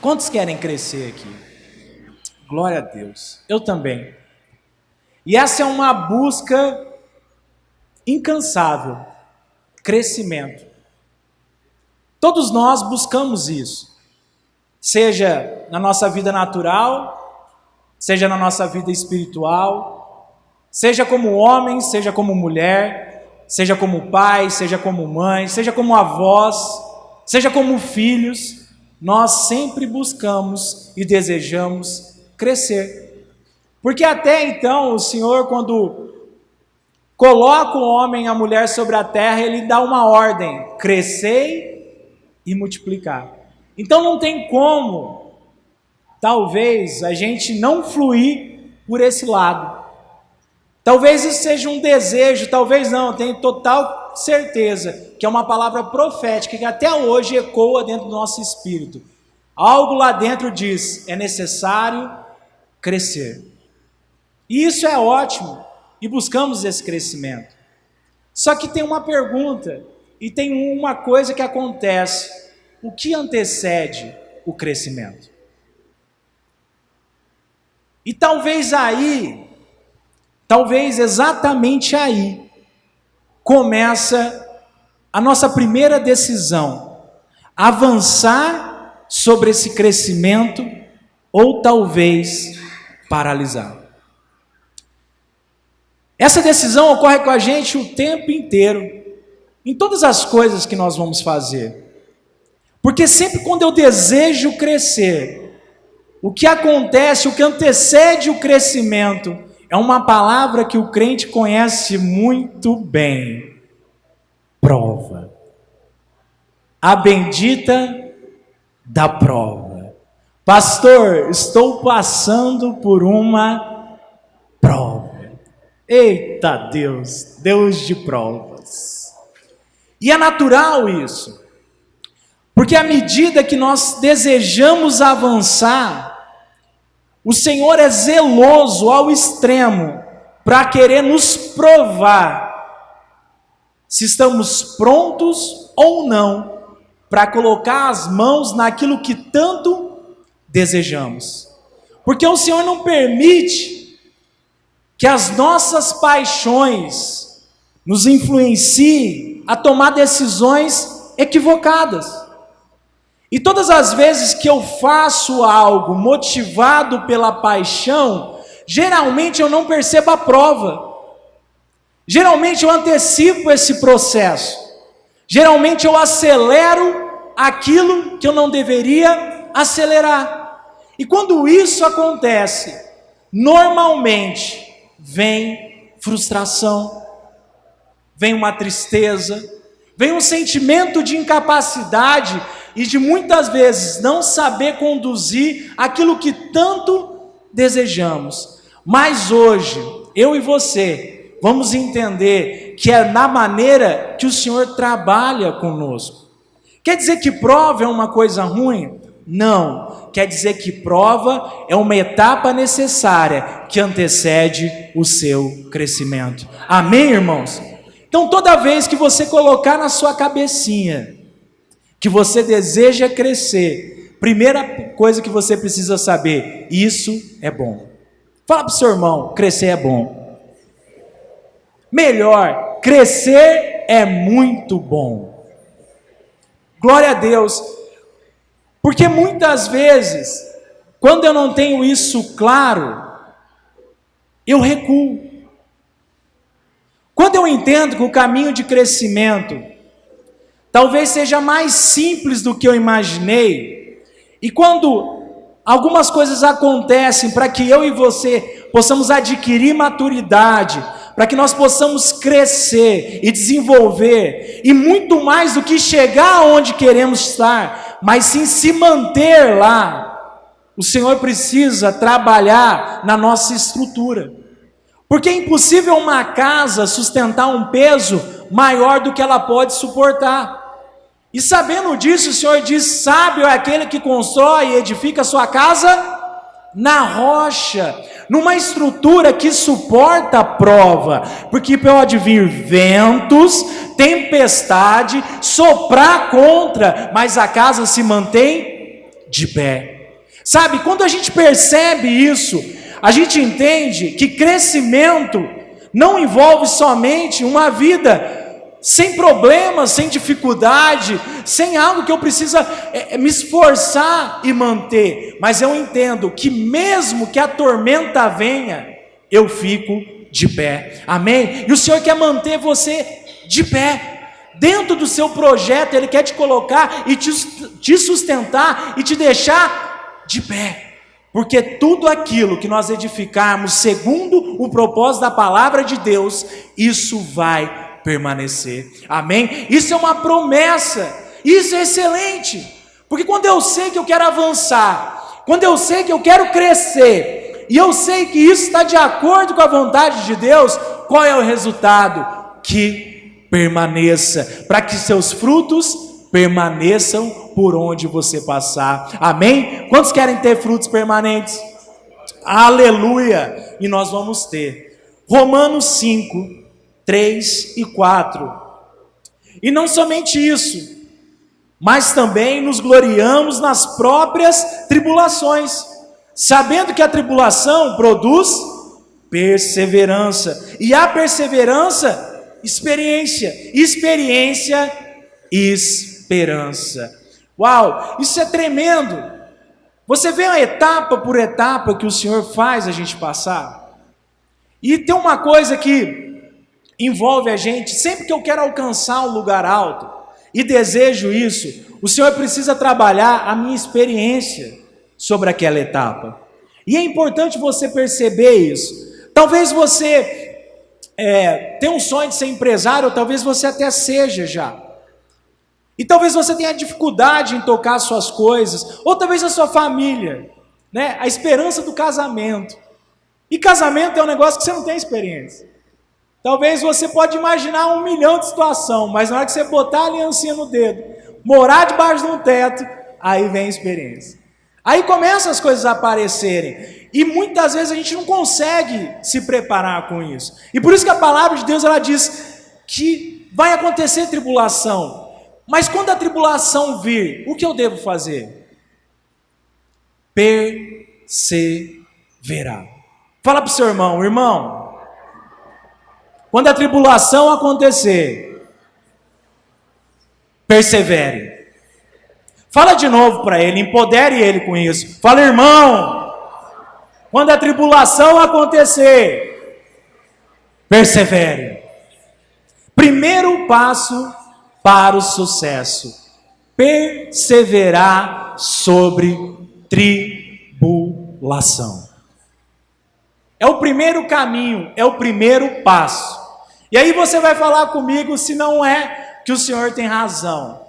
Quantos querem crescer aqui? Glória a Deus. Eu também. E essa é uma busca incansável. Crescimento. Todos nós buscamos isso. Seja na nossa vida natural, seja na nossa vida espiritual, seja como homem, seja como mulher, seja como pai, seja como mãe, seja como avós, seja como filhos, nós sempre buscamos e desejamos crescer. Porque até então o Senhor, quando coloca o homem e a mulher sobre a terra, Ele dá uma ordem: crescei e multiplicar. Então não tem como, talvez, a gente não fluir por esse lado. Talvez isso seja um desejo, talvez não, eu tenho total certeza que é uma palavra profética que até hoje ecoa dentro do nosso espírito. Algo lá dentro diz: é necessário crescer. E isso é ótimo, e buscamos esse crescimento. Só que tem uma pergunta, e tem uma coisa que acontece: o que antecede o crescimento? E talvez exatamente aí, começa a nossa primeira decisão: avançar sobre esse crescimento ou talvez paralisar. Essa decisão ocorre com a gente o tempo inteiro, em todas as coisas que nós vamos fazer. Porque sempre quando eu desejo crescer, o que acontece, o que antecede o crescimento, é uma palavra que o crente conhece muito bem: prova. A bendita da prova. Pastor, estou passando por uma prova. Eita Deus, Deus de provas. E é natural isso. Porque à medida que nós desejamos avançar, o Senhor é zeloso ao extremo para querer nos provar se estamos prontos ou não para colocar as mãos naquilo que tanto desejamos. Porque o Senhor não permite que as nossas paixões nos influenciem a tomar decisões equivocadas. E todas as vezes que eu faço algo motivado pela paixão, geralmente eu não percebo a prova. Geralmente eu antecipo esse processo. Geralmente eu acelero aquilo que eu não deveria acelerar. E quando isso acontece, normalmente vem frustração, vem uma tristeza, vem um sentimento de incapacidade e de muitas vezes não saber conduzir aquilo que tanto desejamos. Mas hoje, eu e você, vamos entender que é na maneira que o Senhor trabalha conosco. Quer dizer que prova é uma coisa ruim? Não. Quer dizer que prova é uma etapa necessária que antecede o seu crescimento. Amém, irmãos? Então, toda vez que você colocar na sua cabecinha que você deseja crescer, primeira coisa que você precisa saber: isso é bom. Fala para o seu irmão: crescer é bom. Melhor, crescer é muito bom. Glória a Deus. Porque muitas vezes, quando eu não tenho isso claro, eu recuo. Quando eu entendo que o caminho de crescimento talvez seja mais simples do que eu imaginei, e quando algumas coisas acontecem para que eu e você possamos adquirir maturidade, para que nós possamos crescer e desenvolver, e muito mais do que chegar aonde queremos estar, mas sim se manter lá, o Senhor precisa trabalhar na nossa estrutura. Porque é impossível uma casa sustentar um peso maior do que ela pode suportar. E sabendo disso, o Senhor diz: sábio é aquele que constrói e edifica a sua casa na rocha, numa estrutura que suporta a prova, porque pode vir ventos, tempestade, soprar contra, mas a casa se mantém de pé. Sabe, quando a gente percebe isso, a gente entende que crescimento não envolve somente uma vida sem problemas, sem dificuldade, sem algo que eu precisa me esforçar e manter, mas eu entendo que mesmo que a tormenta venha, eu fico de pé, amém? E o Senhor quer manter você de pé, dentro do seu projeto, Ele quer te colocar e te sustentar e te deixar de pé, porque tudo aquilo que nós edificarmos segundo o propósito da palavra de Deus, isso vai permanecer, amém? Isso é uma promessa, isso é excelente, porque quando eu sei que eu quero avançar, quando eu sei que eu quero crescer, e eu sei que isso está de acordo com a vontade de Deus, qual é o resultado? Que permaneça, para que seus frutos permaneçam por onde você passar, amém? Quantos querem ter frutos permanentes? Aleluia! E nós vamos ter. Romanos 5, 3 e 4. E não somente isso, mas também nos gloriamos nas próprias tribulações, sabendo que a tribulação produz perseverança, e a perseverança, experiência, experiência, esperança. Uau, isso é tremendo. Você vê a etapa por etapa que o Senhor faz a gente passar, e tem uma coisa que envolve a gente, sempre que eu quero alcançar um lugar alto, e desejo isso, o Senhor precisa trabalhar a minha experiência sobre aquela etapa, e é importante você perceber isso. Talvez você tenha um sonho de ser empresário, ou talvez você até seja já, e talvez você tenha dificuldade em tocar as suas coisas, ou talvez a sua família, né? A esperança do casamento, e casamento é um negócio que você não tem experiência. Talvez você pode imaginar 1 milhão de situações, mas na hora que você botar a aliancinha no dedo, morar debaixo de um teto, aí vem a experiência. Aí começam as coisas a aparecerem, e muitas vezes a gente não consegue se preparar com isso. E por isso que a palavra de Deus, ela diz que vai acontecer tribulação, mas quando a tribulação vir, o que eu devo fazer? Perseverar. Fala para o seu irmão, irmão, quando a tribulação acontecer, persevere. Fala de novo para ele, empodere ele com isso. Fala, irmão, quando a tribulação acontecer, persevere. Primeiro passo para o sucesso: perseverar sobre tribulação. É o primeiro caminho, é o primeiro passo. E aí você vai falar comigo se não é que o Senhor tem razão.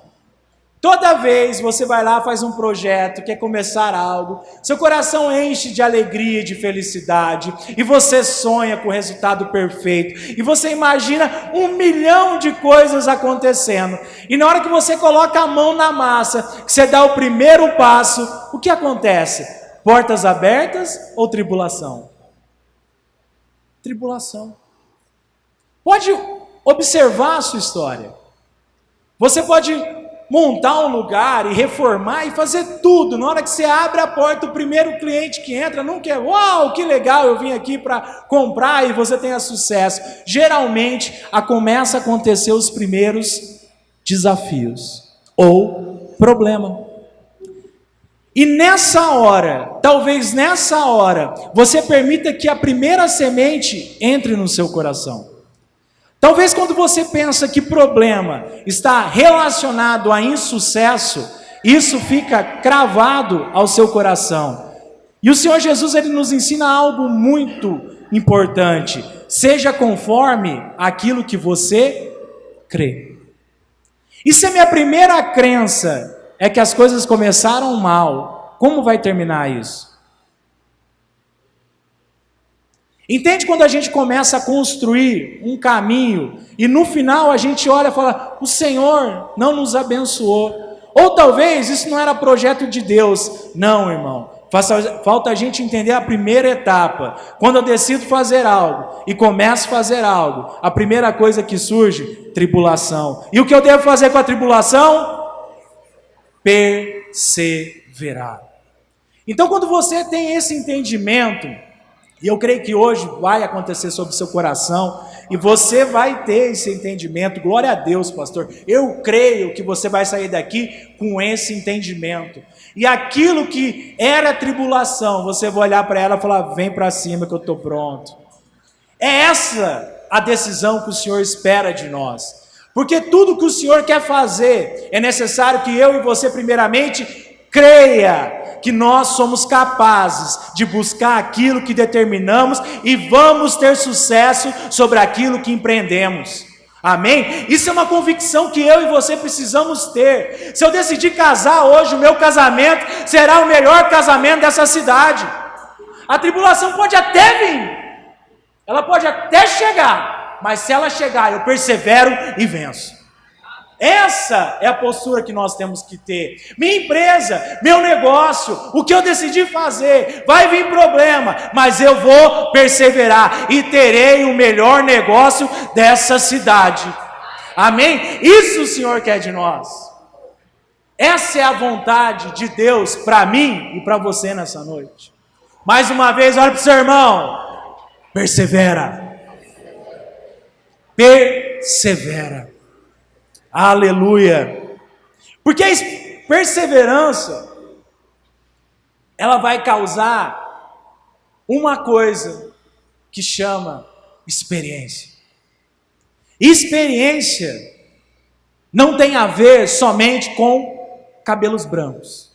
Toda vez você vai lá, faz um projeto, quer começar algo, seu coração enche de alegria e de felicidade, e você sonha com o resultado perfeito, e você imagina 1 milhão de coisas acontecendo, e na hora que você coloca a mão na massa, que você dá o primeiro passo, o que acontece? Portas abertas ou tribulação? Tribulação. Pode observar a sua história. Você pode montar um lugar e reformar e fazer tudo. Na hora que você abre a porta, o primeiro cliente que entra não quer, uau, que legal, eu vim aqui para comprar, e você tenha sucesso. Geralmente, começa a acontecer os primeiros desafios ou problema. E nessa hora, talvez nessa hora, você permita que a primeira semente entre no seu coração. Talvez quando você pensa que problema está relacionado a insucesso, isso fica cravado ao seu coração. E o Senhor Jesus, Ele nos ensina algo muito importante: seja conforme aquilo que você crê. E se a minha primeira crença é que as coisas começaram mal, como vai terminar isso? Entende quando a gente começa a construir um caminho e no final a gente olha e fala, o Senhor não nos abençoou. Ou talvez isso não era projeto de Deus. Não, irmão. Falta a gente entender a primeira etapa. Quando eu decido fazer algo e começo a fazer algo, a primeira coisa que surge, tribulação. E o que eu devo fazer com a tribulação? Perseverar. verá. Então, quando você tem esse entendimento, e eu creio que hoje vai acontecer sobre o seu coração, e você vai ter esse entendimento, glória a Deus, pastor, eu creio que você vai sair daqui com esse entendimento, e aquilo que era tribulação, você vai olhar para ela e falar, vem para cima que eu estou pronto. É essa a decisão que o Senhor espera de nós, porque tudo que o Senhor quer fazer, é necessário que eu e você primeiramente creia que nós somos capazes de buscar aquilo que determinamos e vamos ter sucesso sobre aquilo que empreendemos. Amém? Isso é uma convicção que eu e você precisamos ter. Se eu decidir casar hoje, o meu casamento será o melhor casamento dessa cidade. A tribulação pode até vir, ela pode até chegar, mas se ela chegar, eu persevero e venço. Essa é a postura que nós temos que ter. Minha empresa, meu negócio, o que eu decidi fazer, vai vir problema, mas eu vou perseverar e terei o melhor negócio dessa cidade. Amém? Isso o Senhor quer de nós. Essa é a vontade de Deus para mim e para você nessa noite. Mais uma vez, olha para o seu irmão. Persevera. Persevera. Aleluia. Porque a perseverança, ela vai causar uma coisa que chama experiência. Experiência não tem a ver somente com cabelos brancos.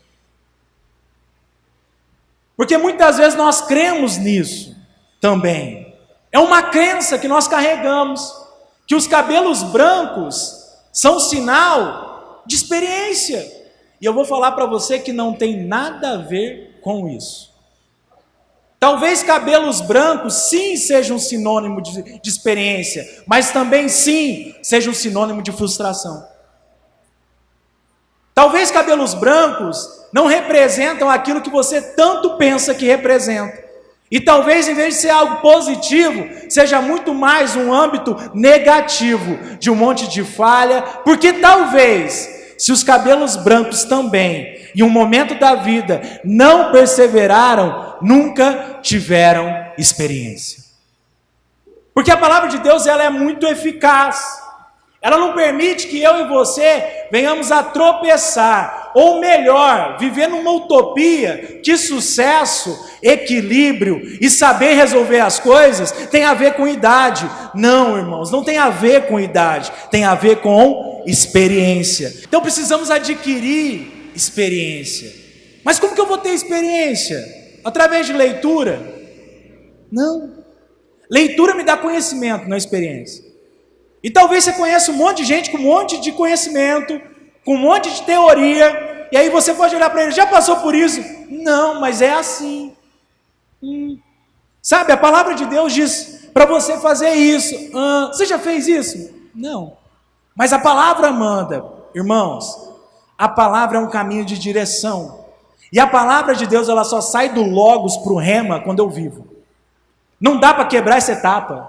Porque muitas vezes nós cremos nisso também. É uma crença que nós carregamos, que os cabelos brancos são sinal de experiência. E eu vou falar para você que não tem nada a ver com isso. Talvez cabelos brancos sim sejam um sinônimo de experiência, mas também sim seja um sinônimo de frustração. Talvez cabelos brancos não representam aquilo que você tanto pensa que representa. E talvez, em vez de ser algo positivo, seja muito mais um âmbito negativo, de um monte de falha, porque talvez, se os cabelos brancos também, em um momento da vida, não perseveraram, nunca tiveram experiência. Porque a palavra de Deus, ela é muito eficaz. Ela não permite que eu e você venhamos a tropeçar, ou melhor, viver numa utopia que sucesso, equilíbrio e saber resolver as coisas tem a ver com idade. Não, irmãos, não tem a ver com idade, tem a ver com experiência. Então precisamos adquirir experiência. Mas como que eu vou ter experiência? Através de leitura? Não. Leitura me dá conhecimento, não experiência. E talvez você conheça um monte de gente com um monte de conhecimento, com um monte de teoria, e aí você pode olhar para ele, já passou por isso? Não, mas é assim. Sabe, a palavra de Deus diz para você fazer isso. Você já fez isso? Não. Mas a palavra manda, irmãos, a palavra é um caminho de direção. E a palavra de Deus, ela só sai do logos para o rema quando eu vivo. Não dá para quebrar essa etapa.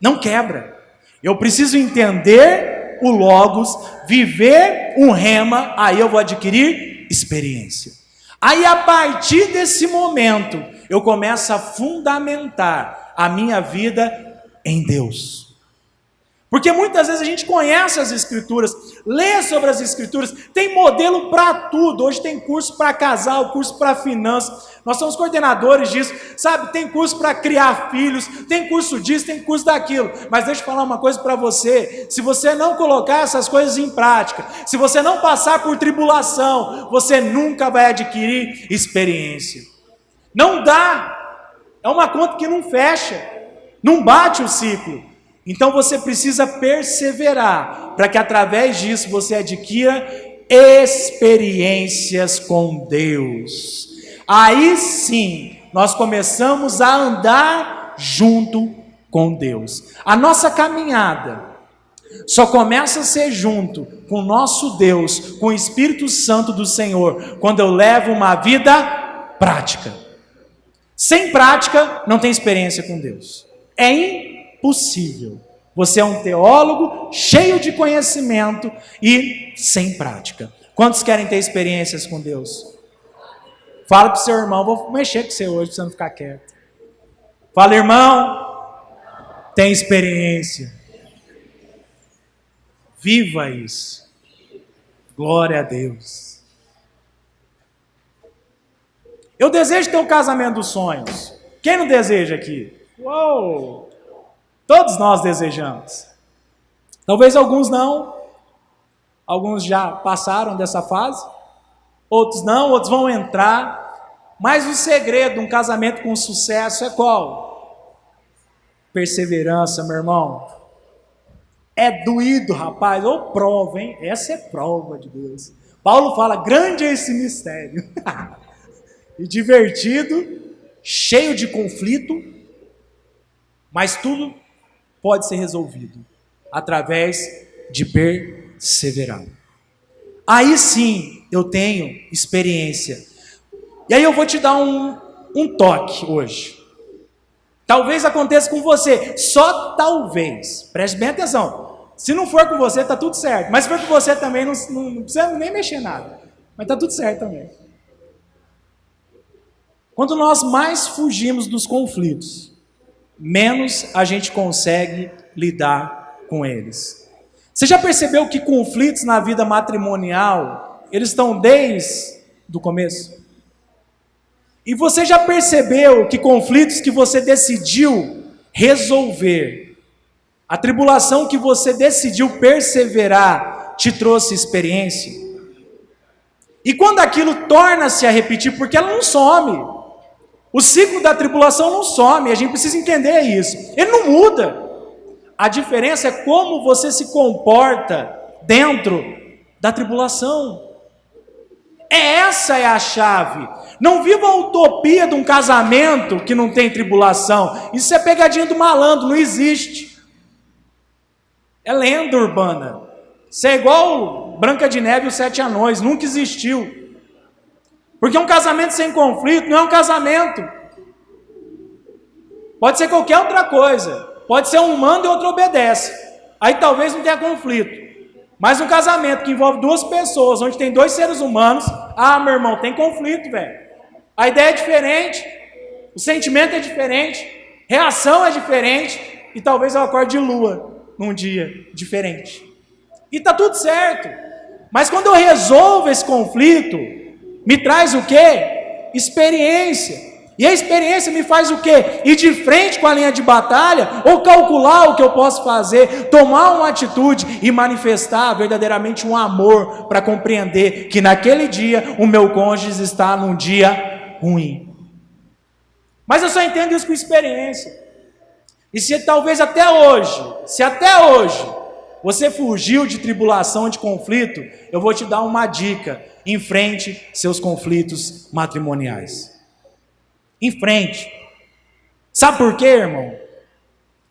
Não quebra. Eu preciso entender o logos, viver um rema, aí eu vou adquirir experiência. Aí a partir desse momento, eu começo a fundamentar a minha vida em Deus. Porque muitas vezes a gente conhece as Escrituras, lê sobre as Escrituras, tem modelo para tudo. Hoje tem curso para casal, curso para finanças. Nós somos coordenadores disso, sabe? Tem curso para criar filhos, tem curso disso, tem curso daquilo. Mas deixa eu falar uma coisa para você. Se você não colocar essas coisas em prática, se você não passar por tribulação, você nunca vai adquirir experiência. Não dá. É uma conta que não fecha. Não bate o ciclo. Então você precisa perseverar, para que através disso você adquira experiências com Deus. Aí sim, nós começamos a andar junto com Deus. A nossa caminhada só começa a ser junto com o nosso Deus, com o Espírito Santo do Senhor, quando eu levo uma vida prática. Sem prática, não tem experiência com Deus. É impossível. Você é um teólogo cheio de conhecimento e sem prática. Quantos querem ter experiências com Deus? Fala para o seu irmão, vou mexer com você hoje para você não ficar quieto. Fala, irmão, tem experiência. Viva isso. Glória a Deus. Eu desejo ter o casamento dos sonhos. Quem não deseja aqui? Uou! Todos nós desejamos. Talvez alguns não. Alguns já passaram dessa fase. Outros não, outros vão entrar. Mas o segredo de um casamento com sucesso é qual? Perseverança, meu irmão. É doído, rapaz. Ou prova, hein? Essa é prova de Deus. Paulo fala, grande é esse mistério. E divertido, cheio de conflito, mas tudo pode ser resolvido através de perseverar. Aí sim eu tenho experiência. E aí eu vou te dar um toque hoje. Talvez aconteça com você, só talvez. Preste bem atenção. Se não for com você, está tudo certo. Mas se for com você também, não precisa nem mexer nada. Mas está tudo certo também. Quando nós mais fugimos dos conflitos, menos a gente consegue lidar com eles. Você já percebeu que conflitos na vida matrimonial, eles estão desde o começo? E você já percebeu que conflitos que você decidiu resolver, a tribulação que você decidiu perseverar, te trouxe experiência? E quando aquilo torna-se a repetir, porque ela não some, o ciclo da tribulação não some, a gente precisa entender isso. Ele não muda. A diferença é como você se comporta dentro da tribulação. Essa é a chave. Não viva a utopia de um casamento que não tem tribulação. Isso é pegadinha do malandro, não existe. É lenda urbana. Isso é igual Branca de Neve e os Sete Anões, nunca existiu. Porque um casamento sem conflito não é um casamento. Pode ser qualquer outra coisa. Pode ser um manda e outro obedece. Aí talvez não tenha conflito. Mas um casamento que envolve duas pessoas, onde tem dois seres humanos, meu irmão, tem conflito, velho. A ideia é diferente, o sentimento é diferente, reação é diferente, e talvez eu acorde de lua num dia diferente. E tá tudo certo. Mas quando eu resolvo esse conflito, me traz o quê? Experiência. E a experiência me faz o quê? Ir de frente com a linha de batalha, ou calcular o que eu posso fazer, tomar uma atitude e manifestar verdadeiramente um amor para compreender que naquele dia o meu cônjuge está num dia ruim. Mas eu só entendo isso com experiência. E se talvez até hoje você fugiu de tribulação, de conflito, eu vou te dar uma dica. Enfrente seus conflitos matrimoniais. Enfrente. Sabe por quê, irmão?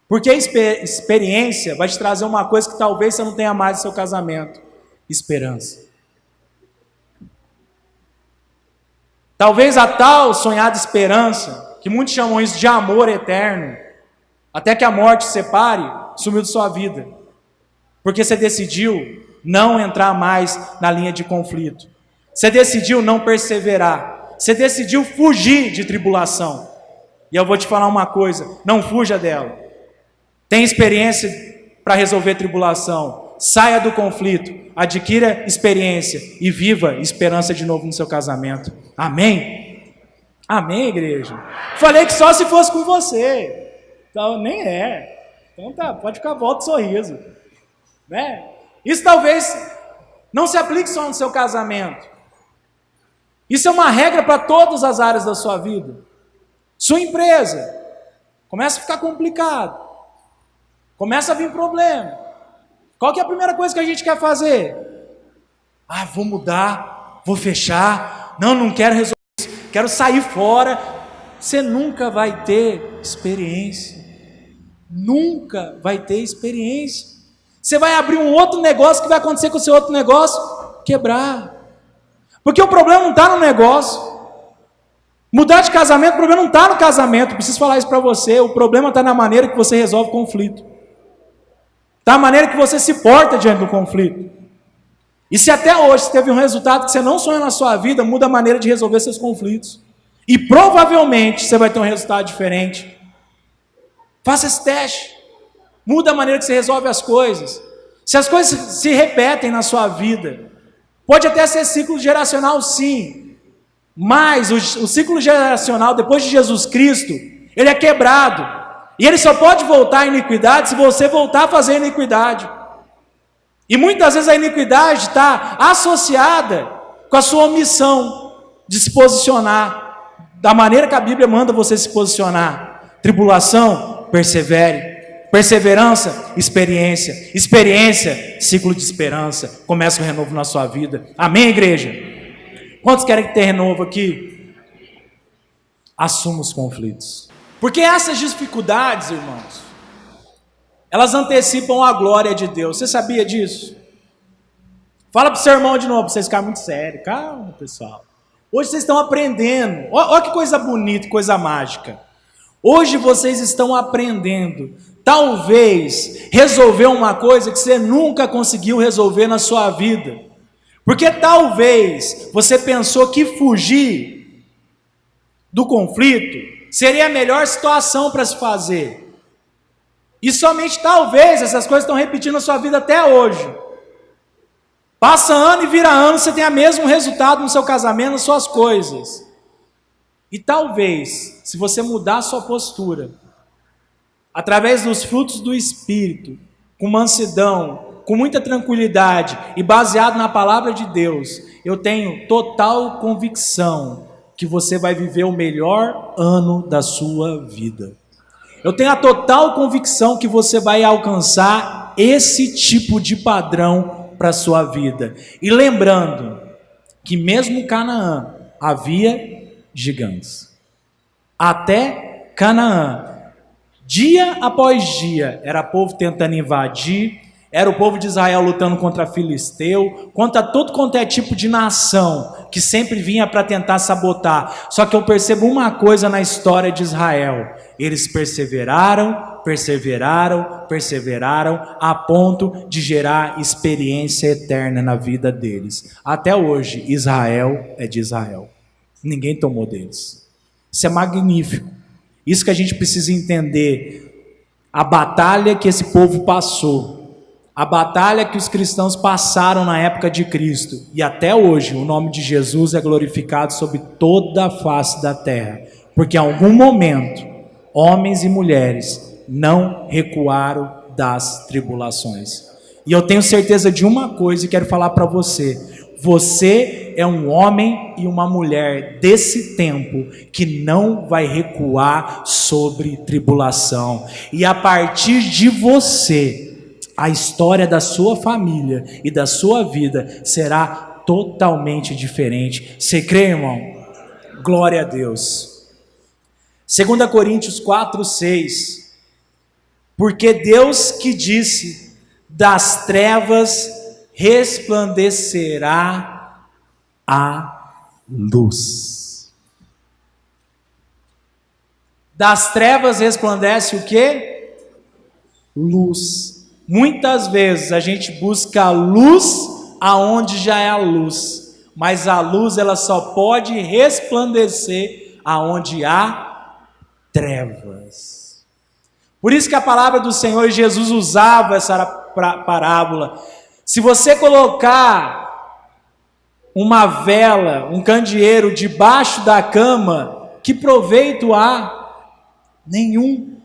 Porque a experiência vai te trazer uma coisa que talvez você não tenha mais no seu casamento: esperança. Talvez a tal sonhada esperança, que muitos chamam isso de amor eterno, até que a morte separe, sumiu de sua vida. Porque você decidiu não entrar mais na linha de conflito. Você decidiu não perseverar. Você decidiu fugir de tribulação. E eu vou te falar uma coisa: não fuja dela. Tem experiência para resolver tribulação. Saia do conflito, adquira experiência e viva esperança de novo no seu casamento. Amém? Amém, igreja? Falei que só se fosse com você. Então, nem é. Então tá, pode ficar, volta o sorriso. Né? Isso talvez não se aplique só no seu casamento. Isso é uma regra para todas as áreas da sua vida. Sua empresa começa a ficar complicado. Começa a vir problema. Qual que é a primeira coisa que a gente quer fazer? Vou mudar, vou fechar. Não quero resolver isso. Quero sair fora. Você nunca vai ter experiência. Nunca vai ter experiência. Você vai abrir um outro negócio, que vai acontecer com o seu outro negócio? Quebrar. Porque o problema não está no negócio. Mudar de casamento, o problema não está no casamento. Preciso falar isso para você. O problema está na maneira que você resolve o conflito. Está na maneira que você se porta diante do conflito. E se até hoje você teve um resultado que você não sonha na sua vida, muda a maneira de resolver seus conflitos. E provavelmente você vai ter um resultado diferente. Faça esse teste. Muda a maneira que você resolve as coisas. Se as coisas se repetem na sua vida, pode até ser ciclo geracional, sim. Mas o ciclo geracional, depois de Jesus Cristo, ele é quebrado. E ele só pode voltar à iniquidade se você voltar a fazer iniquidade. E muitas vezes a iniquidade está associada com a sua omissão de se posicionar da maneira que a Bíblia manda você se posicionar. Tribulação, persevere. Perseverança, experiência. Experiência, ciclo de esperança. Começa um renovo na sua vida. Amém, igreja? Quantos querem ter renovo aqui? Assuma os conflitos. Porque essas dificuldades, irmãos, elas antecipam a glória de Deus. Você sabia disso? Fala para o seu irmão de novo, para vocês ficarem muito sérios. Calma, pessoal. Hoje vocês estão aprendendo. Olha que coisa bonita, coisa mágica. Hoje vocês estão aprendendo, talvez, resolver uma coisa que você nunca conseguiu resolver na sua vida. Porque talvez você pensou que fugir do conflito seria a melhor situação para se fazer. E somente talvez essas coisas estão repetindo na sua vida até hoje. Passa ano e vira ano, você tem o mesmo resultado no seu casamento, nas suas coisas. E talvez, se você mudar a sua postura, através dos frutos do Espírito, com mansidão, com muita tranquilidade e baseado na palavra de Deus, eu tenho total convicção que você vai viver o melhor ano da sua vida. Eu tenho a total convicção que você vai alcançar esse tipo de padrão para a sua vida. E lembrando que mesmo em Canaã havia gigantes. Até Canaã, dia após dia, era povo tentando invadir, era o povo de Israel lutando contra Filisteu, contra todo quanto é tipo de nação que sempre vinha para tentar sabotar. Só que eu percebo uma coisa na história de Israel: eles perseveraram, a ponto de gerar experiência eterna na vida deles. Até hoje, Israel é de Israel. Ninguém tomou deles. Isso é magnífico. Isso que a gente precisa entender. A batalha que esse povo passou, a batalha que os cristãos passaram na época de Cristo, e até hoje o nome de Jesus é glorificado sobre toda a face da terra, porque em algum momento homens e mulheres não recuaram das tribulações. E eu tenho certeza de uma coisa e quero falar para você: você é um homem e uma mulher desse tempo que não vai recuar sobre tribulação. E a partir de você, a história da sua família e da sua vida será totalmente diferente. Você crê, irmão? Glória a Deus. 2 Coríntios 4:6. Porque Deus que disse: das trevas resplandecerá a luz. Das trevas resplandece o quê? Luz. Muitas vezes a gente busca a luz aonde já é a luz, mas a luz ela só pode resplandecer aonde há trevas. Por isso que a palavra do Senhor Jesus usava essa parábola. Se você colocar uma vela, um candeeiro debaixo da cama, que proveito há? Nenhum.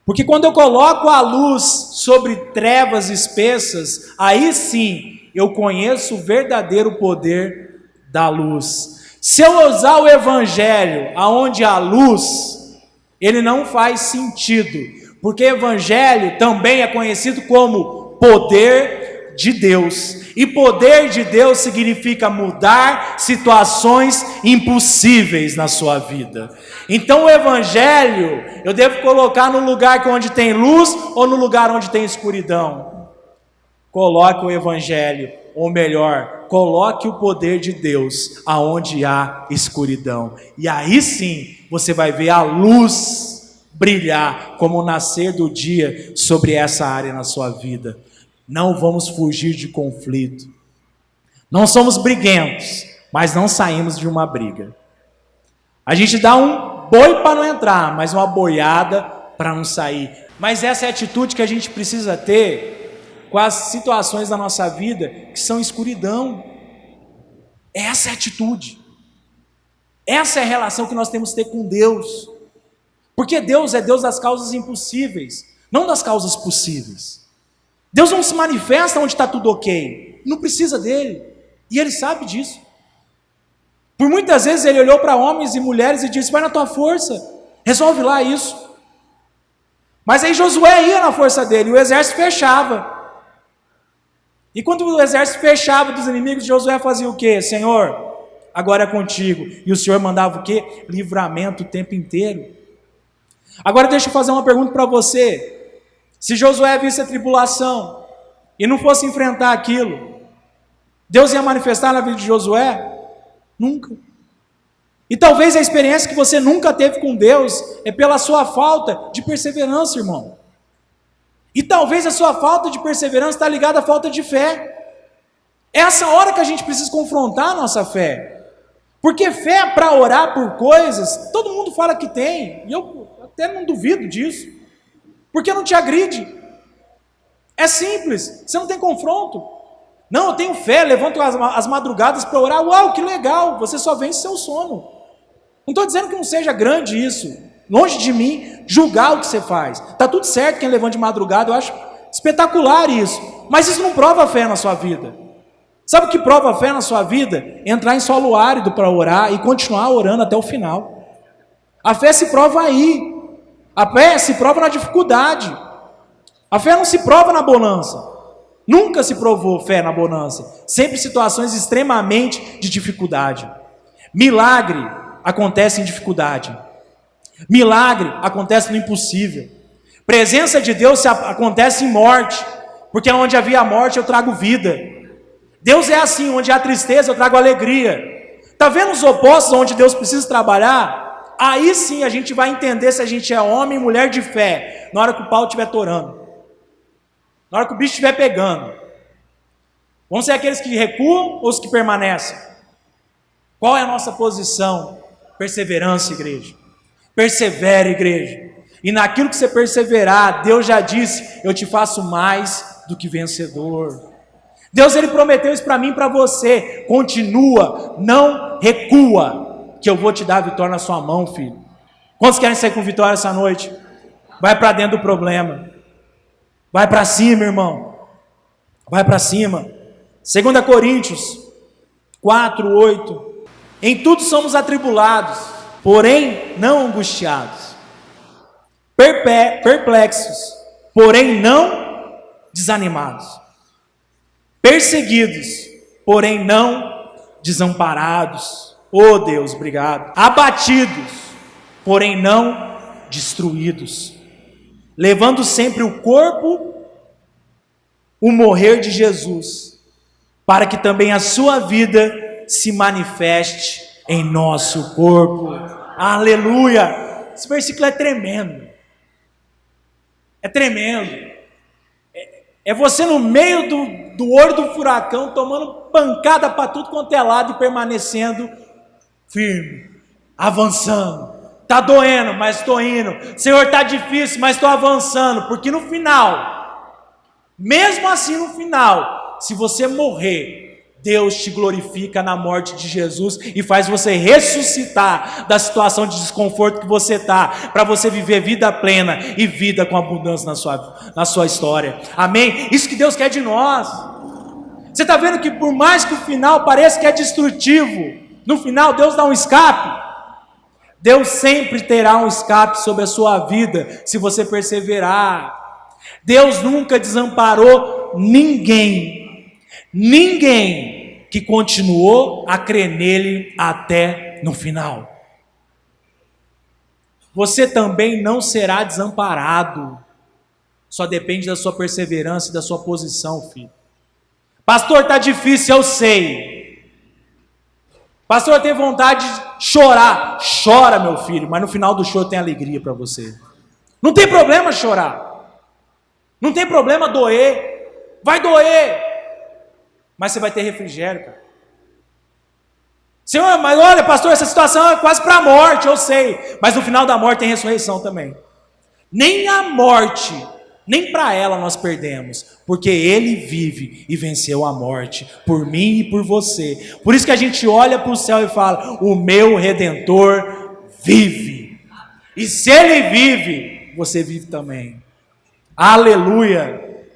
Porque quando eu coloco a luz sobre trevas espessas, aí sim eu conheço o verdadeiro poder da luz. Se eu usar o evangelho aonde há luz, ele não faz sentido, porque evangelho também é conhecido como poder de Deus. E poder de Deus significa mudar situações impossíveis na sua vida. Então o evangelho eu devo colocar no lugar onde tem luz ou no lugar onde tem escuridão? Coloque o evangelho, ou melhor, coloque o poder de Deus aonde há escuridão. E aí sim você vai ver a luz brilhar como o nascer do dia sobre essa área na sua vida. Não vamos fugir de conflito. Não somos briguentos, mas não saímos de uma briga. A gente dá um boi para não entrar, mas uma boiada para não sair. Mas essa é a atitude que a gente precisa ter com as situações da nossa vida que são escuridão. Essa é a atitude. Essa é a relação que nós temos que ter com Deus. Porque Deus é Deus das causas impossíveis, não das causas possíveis. Deus não se manifesta onde está tudo ok. Não precisa dele. E ele sabe disso. Por muitas vezes ele olhou para homens e mulheres e disse: vai na tua força, resolve lá isso. Mas aí Josué ia na força dele, e o exército fechava. E quando o exército fechava dos inimigos, Josué fazia o quê? Senhor, agora é contigo. E o Senhor mandava o quê? Livramento o tempo inteiro. Agora deixa eu fazer uma pergunta para você. Se Josué visse a tribulação e não fosse enfrentar aquilo, Deus ia manifestar na vida de Josué? Nunca. E talvez a experiência que você nunca teve com Deus é pela sua falta de perseverança, irmão. E talvez a sua falta de perseverança está ligada à falta de fé. É essa hora que a gente precisa confrontar a nossa fé. Porque fé para orar por coisas, todo mundo fala que tem, e eu até não duvido disso. Porque não te agride. É simples, você não tem confronto. Não, eu tenho fé, levanto as madrugadas para orar. Uau, que legal, você só vence seu sono. Não estou dizendo que não seja grande isso. Longe de mim julgar o que você faz. Está tudo certo quem levanta de madrugada, eu acho espetacular isso. Mas isso não prova fé na sua vida. Sabe o que prova fé na sua vida? Entrar em solo árido para orar e continuar orando até o final. A fé se prova aí. A fé se prova na dificuldade. A fé não se prova na bonança. Nunca se provou fé na bonança. Sempre situações extremamente de dificuldade. Milagre acontece em dificuldade. Milagre acontece no impossível. Presença de Deus acontece em morte. Porque onde havia morte eu trago vida. Deus é assim, onde há tristeza eu trago alegria. Está vendo os opostos onde Deus precisa trabalhar? Aí sim a gente vai entender se a gente é homem e mulher de fé. Na hora que o pau estiver torando. Na hora que o bicho estiver pegando. Vão ser aqueles que recuam ou os que permanecem? Qual é a nossa posição? Perseverança, igreja. Persevere, igreja. E naquilo que você perseverar, Deus já disse: eu te faço mais do que vencedor. Deus, Ele prometeu isso para mim e para você. Continua, não recua, que eu vou te dar a vitória na sua mão, filho. Quantos querem sair com vitória essa noite? Vai para dentro do problema. Vai para cima, irmão. Vai para cima. 2 Coríntios 4:8. Em tudo somos atribulados, porém não angustiados. Perplexos, porém não desanimados. Perseguidos, porém não desamparados. Oh Deus, obrigado. Abatidos, porém não destruídos. Levando sempre o corpo, o morrer de Jesus, para que também a sua vida se manifeste em nosso corpo. Aleluia! Esse versículo é tremendo. É tremendo. É você no meio do olho do furacão, tomando pancada para tudo quanto é lado e permanecendo firme, avançando. Está doendo, mas estou indo. Senhor, está difícil, mas estou avançando. Porque no final, mesmo assim no final, se você morrer, Deus te glorifica na morte de Jesus e faz você ressuscitar da situação de desconforto que você está, para você viver vida plena e vida com abundância na sua história. Amém? Isso que Deus quer de nós. Você está vendo que por mais que o final pareça que é destrutivo, no final Deus dá um escape. Deus sempre terá um escape sobre a sua vida, se você perseverar. Deus nunca desamparou ninguém que continuou a crer nele até no final. Você também não será desamparado, só depende da sua perseverança e da sua posição, filho. Pastor, está difícil, eu sei. Pastor, tem vontade de chorar. Chora, meu filho, mas no final do choro tem alegria para você. Não tem problema chorar. Não tem problema doer. Vai doer. Mas você vai ter refrigério, cara. Senhor, mas olha, pastor, essa situação é quase para a morte, eu sei. Mas no final da morte tem ressurreição também. Nem a morte, nem para ela nós perdemos, porque Ele vive e venceu a morte, por mim e por você. Por isso que a gente olha para o céu e fala, o meu Redentor vive. E se Ele vive, você vive também. Aleluia,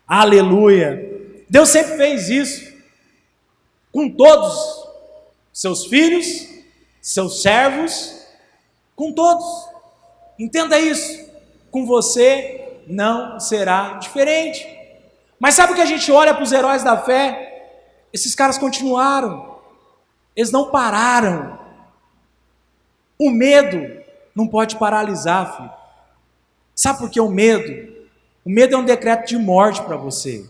aleluia. Deus sempre fez isso, com todos seus filhos, seus servos, com todos. Entenda isso. Com você não será diferente. Mas sabe o que a gente olha para os heróis da fé? Esses caras continuaram. Eles não pararam. O medo não pode paralisar, filho. Sabe por que o medo? O medo é um decreto de morte para você.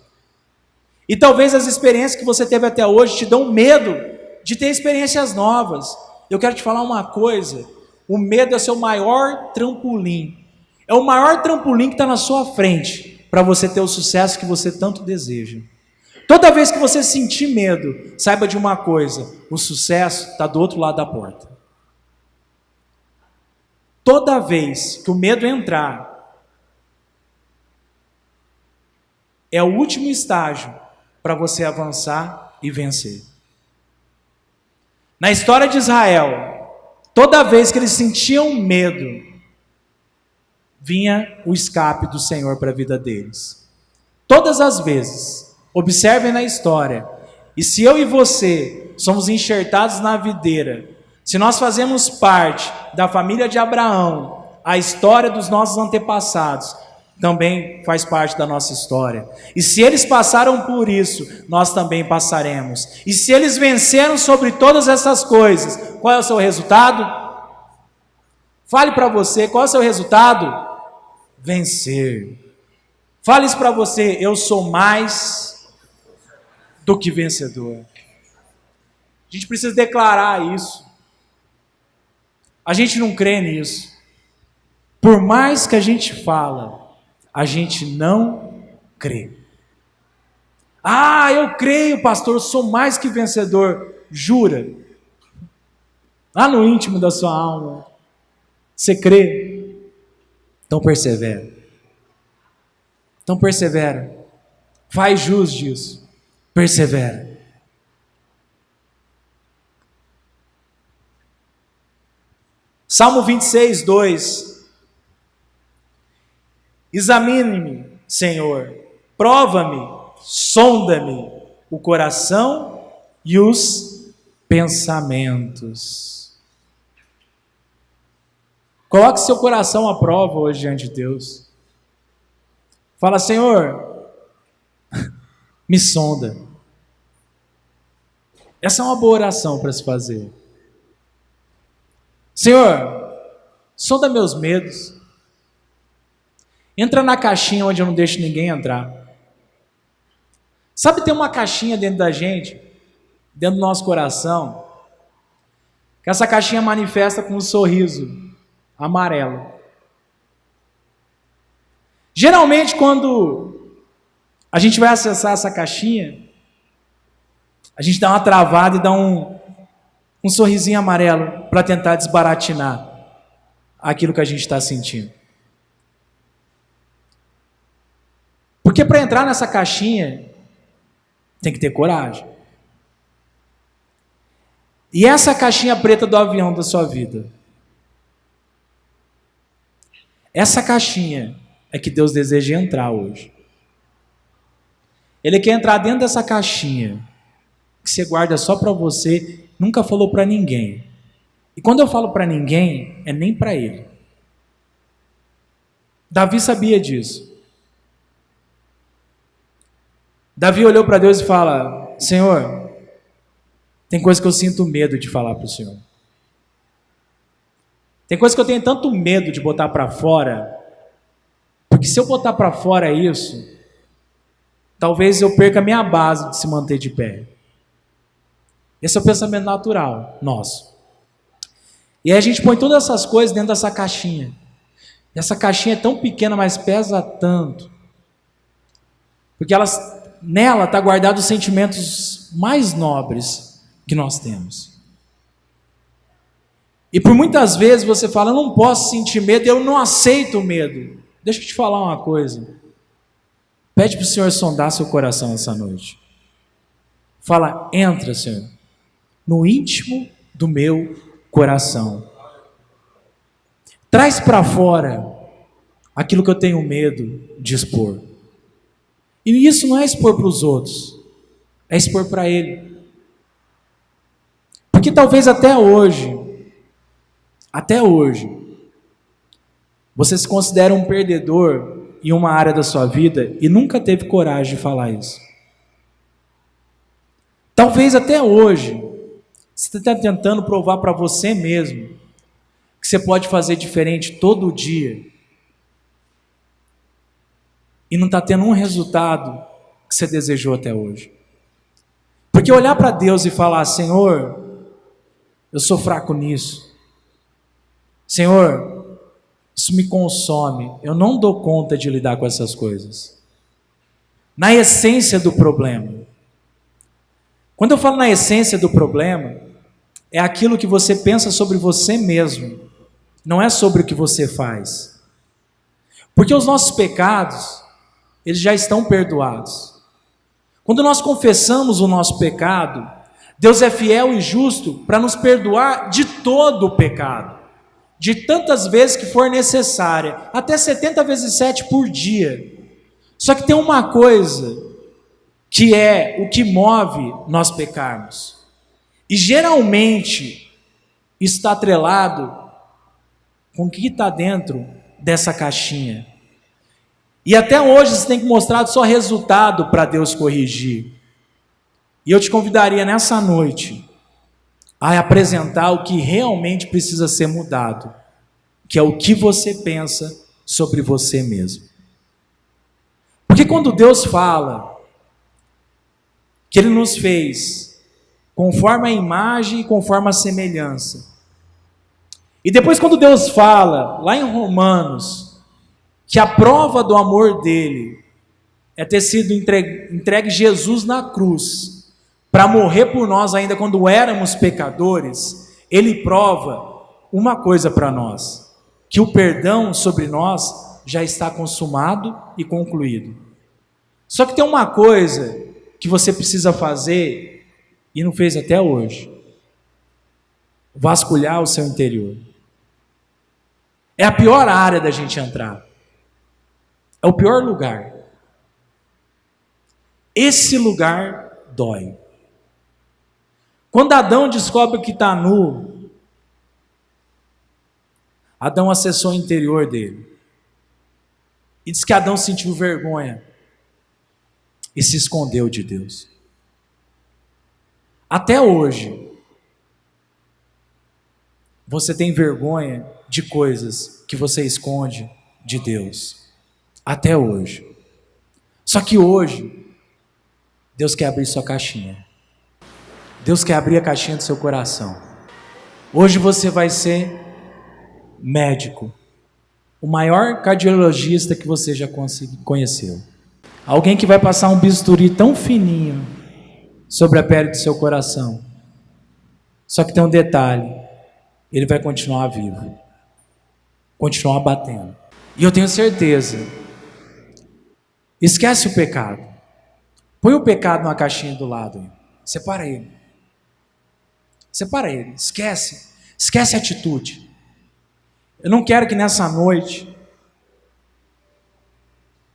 E talvez as experiências que você teve até hoje te dão medo de ter experiências novas. Eu quero te falar uma coisa, o medo é o seu maior trampolim, é o maior trampolim que está na sua frente, para você ter o sucesso que você tanto deseja. Toda vez que você sentir medo, saiba de uma coisa, o sucesso está do outro lado da porta. Toda vez que o medo entrar, é o último estágio para você avançar e vencer. Na história de Israel, toda vez que eles sentiam medo, vinha o escape do Senhor para a vida deles. Todas as vezes, observem na história, e se eu e você somos enxertados na videira, se nós fazemos parte da família de Abraão, a história dos nossos antepassados também faz parte da nossa história. E se eles passaram por isso, nós também passaremos. E se eles venceram sobre todas essas coisas, qual é o seu resultado? Fale para você, qual é o seu resultado? Vencer. Fale isso para você, eu sou mais do que vencedor. A gente precisa declarar isso. A gente não crê nisso. Por mais que a gente fala, a gente não crê. Ah, eu creio, pastor, eu sou mais que vencedor. Jura? Lá no íntimo da sua alma, você crê? Então persevera. Então persevera. Faz jus disso. Persevera. Salmo 26, 2. Examine-me, Senhor, prova-me, sonda-me o coração e os pensamentos. Coloque seu coração à prova hoje diante de Deus. Fala, Senhor, me sonda. Essa é uma boa oração para se fazer. Senhor, sonda meus medos. Entra na caixinha onde eu não deixo ninguém entrar. Sabe, tem uma caixinha dentro da gente, dentro do nosso coração, que essa caixinha manifesta com um sorriso amarelo. Geralmente, quando a gente vai acessar essa caixinha, a gente dá uma travada e dá um sorrisinho amarelo para tentar desbaratinar aquilo que a gente está sentindo. Porque para entrar nessa caixinha, tem que ter coragem. E essa caixinha preta do avião da sua vida, essa caixinha é que Deus deseja entrar hoje. Ele quer entrar dentro dessa caixinha, que você guarda só para você, nunca falou para ninguém. E quando eu falo para ninguém, é nem para ele. Davi sabia disso. Davi olhou para Deus e fala, Senhor, tem coisa que eu sinto medo de falar para o Senhor. Tem coisa que eu tenho tanto medo de botar para fora, porque se eu botar para fora isso, talvez eu perca a minha base de se manter de pé. Esse é o pensamento natural nosso. E aí a gente põe todas essas coisas dentro dessa caixinha. E essa caixinha é tão pequena, mas pesa tanto. Porque nela está guardado os sentimentos mais nobres que nós temos. E por muitas vezes você fala, eu não posso sentir medo, eu não aceito o medo. Deixa eu te falar uma coisa. Pede para o Senhor sondar seu coração essa noite. Fala, entra, Senhor, no íntimo do meu coração. Traz para fora aquilo que eu tenho medo de expor. E isso não é expor para os outros, é expor para Ele. Porque talvez até hoje, você se considera um perdedor em uma área da sua vida e nunca teve coragem de falar isso. Talvez até hoje, você está tentando provar para você mesmo que você pode fazer diferente todo dia e não está tendo um resultado que você desejou até hoje. Porque olhar para Deus e falar, Senhor, eu sou fraco nisso. Senhor, isso me consome. Eu não dou conta de lidar com essas coisas. Na essência do problema. Quando eu falo na essência do problema, é aquilo que você pensa sobre você mesmo. Não é sobre o que você faz. Porque os nossos pecados, eles já estão perdoados. Quando nós confessamos o nosso pecado, Deus é fiel e justo para nos perdoar de todo o pecado. De tantas vezes que for necessária, até 70 vezes 7 por dia. Só que tem uma coisa que é o que move nós pecarmos. E geralmente está atrelado com o que está dentro dessa caixinha. E até hoje você tem que mostrar só resultado para Deus corrigir. E eu te convidaria nessa noite a apresentar o que realmente precisa ser mudado, que é o que você pensa sobre você mesmo. Porque quando Deus fala que Ele nos fez conforme a imagem e conforme a semelhança, e depois quando Deus fala, lá em Romanos, que a prova do amor dele é ter sido entregue Jesus na cruz, para morrer por nós ainda quando éramos pecadores, Ele prova uma coisa para nós, que o perdão sobre nós já está consumado e concluído. Só que tem uma coisa que você precisa fazer e não fez até hoje: vasculhar o seu interior. É a pior área da gente entrar. É o pior lugar. Esse lugar dói. Quando Adão descobre que está nu, Adão acessou o interior dele. E diz que Adão sentiu vergonha e se escondeu de Deus. Até hoje, você tem vergonha de coisas que você esconde de Deus. Até hoje. Só que hoje, Deus quer abrir sua caixinha. Deus quer abrir a caixinha do seu coração. Hoje você vai ser médico, o maior cardiologista que você já conheceu. Alguém que vai passar um bisturi tão fininho sobre a pele do seu coração. Só que tem um detalhe: ele vai continuar vivo, continuar batendo. E eu tenho certeza, esquece o pecado. Põe o pecado numa caixinha do lado. Separa ele. Separa ele. Esquece a atitude. Eu não quero que nessa noite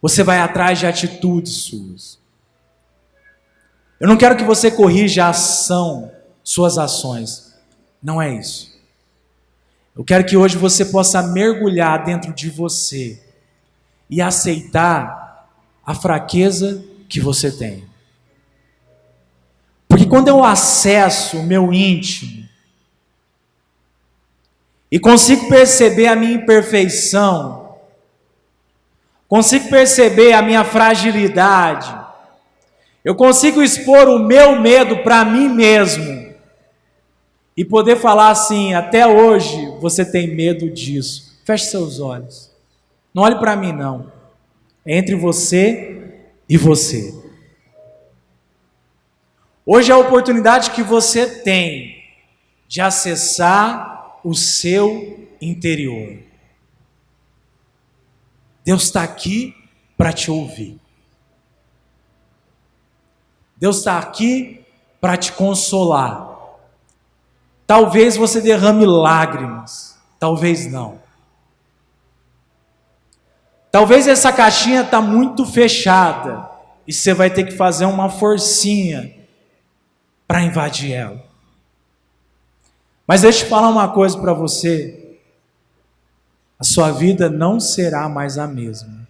você vá atrás de atitudes suas. Eu não quero que você corrija a ação, suas ações. Não é isso. Eu quero que hoje você possa mergulhar dentro de você e aceitar a fraqueza que você tem. Porque quando eu acesso o meu íntimo e consigo perceber a minha imperfeição, consigo perceber a minha fragilidade, eu consigo expor o meu medo para mim mesmo e poder falar assim: até hoje você tem medo disso. Feche seus olhos. Não olhe para mim não. É entre você e você. Hoje é a oportunidade que você tem de acessar o seu interior. Deus está aqui para te ouvir. Deus está aqui para te consolar. Talvez você derrame lágrimas, talvez não. Talvez essa caixinha está muito fechada e você vai ter que fazer uma forcinha para invadir ela. Mas deixa eu falar uma coisa para você. A sua vida não será mais a mesma.